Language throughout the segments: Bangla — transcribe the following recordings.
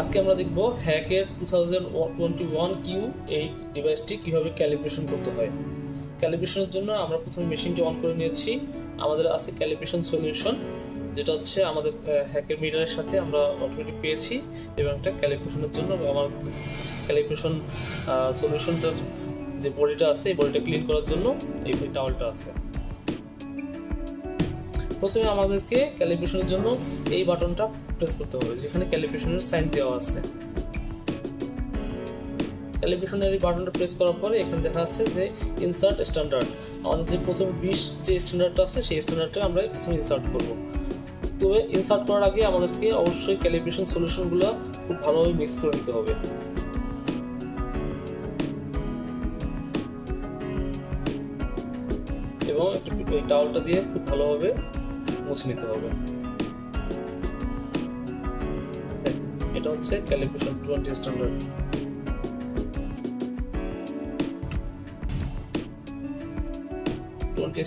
আজকে আমরা দেখব হ্যাকের 2021 Q8 ডিভাইসটি কিভাবে ক্যালিব্রেশন করতে হয়। ক্যালিব্রেশনের জন্য আমরা প্রথমে মেশিনটি অন করে নিয়েছি। আমাদের আছে ক্যালিব্রেশন সলিউশন, যেটা হচ্ছে আমাদের হ্যাকের মিটারের সাথে আমরা অটোমেটিক পেয়েছি, এবং একটা ক্যালিব্রেশনের জন্য আমার ক্যালিব্রেশন সলিউশনটার যে বডিটা আছে এই বডিটা ক্লিন করার জন্য এই টাওয়ালটা আছে। প্রথমে আমাদেরকে ক্যালিব্রেশনের জন্য এই বাটনটা প্রেস করতে হবে যেখানে ক্যালিব্রেশনের সাইন দেওয়া আছে। ক্যালিব্রেশনের এই বাটনটা প্রেস করার পরে এখানে দেখা আছে যে ইনসার্ট স্ট্যান্ডার্ড। আমাদের যে প্রথমে 20 যে স্ট্যান্ডার্ডটা আছে সেই স্ট্যান্ডার্ডটা আমরা প্রথমে ইনসার্ট করব। তবে ইনসার্ট করার আগে আমাদেরকে অবশ্যই ক্যালিব্রেশন সলিউশনগুলো খুব ভালোভাবে মিক্স করে নিতে হবে। এবং এই টাওয়ালটা দিয়ে খুব ভালোভাবে মুছে নিতে হবে। এটা হচ্ছে ক্যালিব্রেশন 20 স্ট্যান্ডার্ড।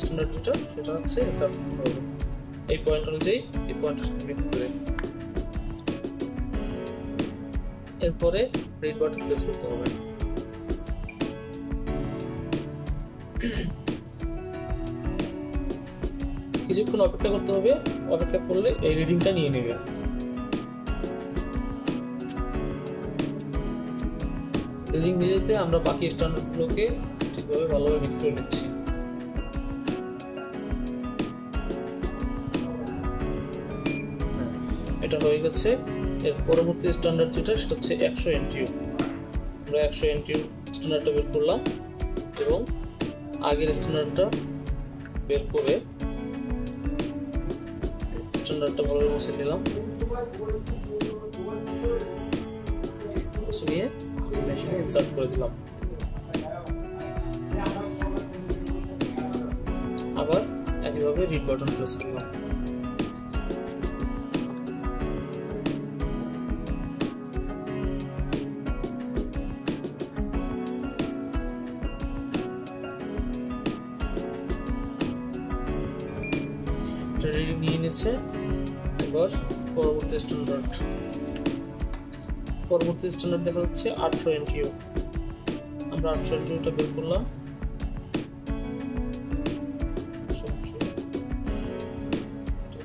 স্ট্যান্ডার্ড যেটা সেটা হচ্ছে ইনসার্ট করতে হবে এই পয়েন্ট অনুযায়ী, এই পয়েন্টের সাথে মিক্স করে। এরপরে রিড বাটন প্রেস করতে হবে। কিছুক্ষণ অপেক্ষা করতে হবে, অপেক্ষা করলে এই রিডিংটা নিয়ে নেবে। রিডিং নিয়ে যেতে আমরা বাকি স্ট্যান্ডার্ডগুলোকে ঠিকভাবে ভালোভাবে মিক্স করে নিচ্ছি। এটা হয়ে গেছে। এর পরবর্তী স্ট্যান্ডার্ড যেটা সেটা হচ্ছে 100 NTU। আমরা 100 NTU স্ট্যান্ডার্ডটা বের করলাম এবং আগের স্ট্যান্ডার্ডটা বের করে স্ট্যান্ডার্ডটা ভালোভাবে মুছে নিলাম। মুছে নিয়ে মেশিনে ইনসার্ট করে দিলাম। আবার একইভাবে রিড বাটন প্রেস করলাম। রিডিং নিয়ে নিচ্ছে। এবার পরবর্তী স্ট্যান্ডার্ড দেখা যাচ্ছে 800 NTU। আমরা 800 NTUটা বের করলাম।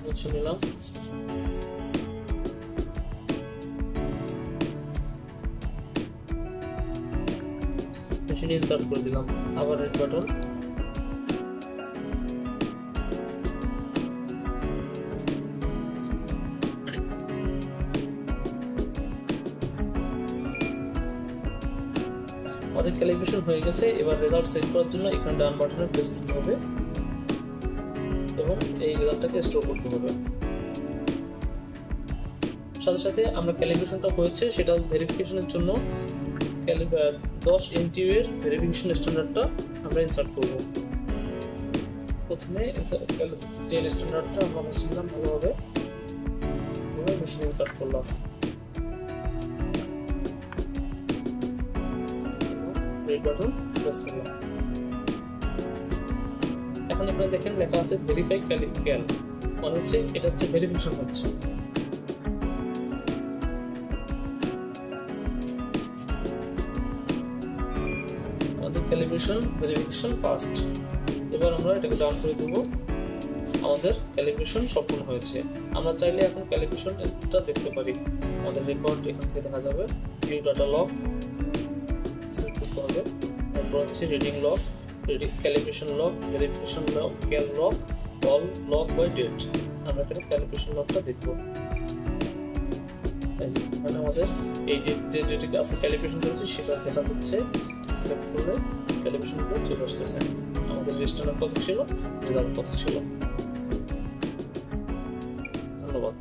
মুছে নিলাম। মেশিনে ইনসার্ট করে দিলাম। আবার রেড বাটন। আমাদের ক্যালিব্রেশন হয়ে গেছে। এবার রেজাল্ট সেভ করার জন্য এখানে ডান বাটনে প্রেস করতে হবে এবং এই রেজাল্টটাকে স্টোর করতে হবে। সাথে সাথে আমরা ক্যালিব্রেশনটা হয়েছে সেটা ভেরিফিকেশনের জন্য 10 NTU এর ভেরিফিকেশন স্ট্যান্ডার্ডটা আমরা ইনসার্ট করব। প্রথমে টেল স্ট্যান্ডার্ডটা আমরা মুছে নিলাম ভালোভাবে, মেশিনে ইনসার্ট করলাম। রেড বাটন প্রেস করলাম। এখন আপনারা দেখেন লেখা আছে ভেরিফাই ক্যাল, মানে হচ্ছে এটা হচ্ছে ভেরিফিকেশন হচ্ছে। আমাদের ভেরিফিকেশন পাসড। এবার আমরা এটাকে ডাউন করে দেব। আমাদের ক্যালিব্রেশন সম্পূর্ণ হয়েছে। আমরা চাইলে এখন ক্যালিব্রেশনটা দেখতে পারি। আমাদের রেকর্ড এখান থেকে দেখা যাবে। ভিউ ডাটা লগ হবে, তারপর হচ্ছে reading log, calibration log, verification log, cal log, all log by date. আমরা এখানে ক্যালিব্রেশন লগটা দেখব। মানে আমাদের এই যে ডেটে আছে ক্যালিব্রেশন করেছে সেটা দেখা যাচ্ছে। সিলেক্ট করলে ক্যালিব্রেশনগুলো চলে আসতেছে। আমাদের রেজিস্টার কত ছিল, রেজাল্ট কত ছিল। ধন্যবাদ।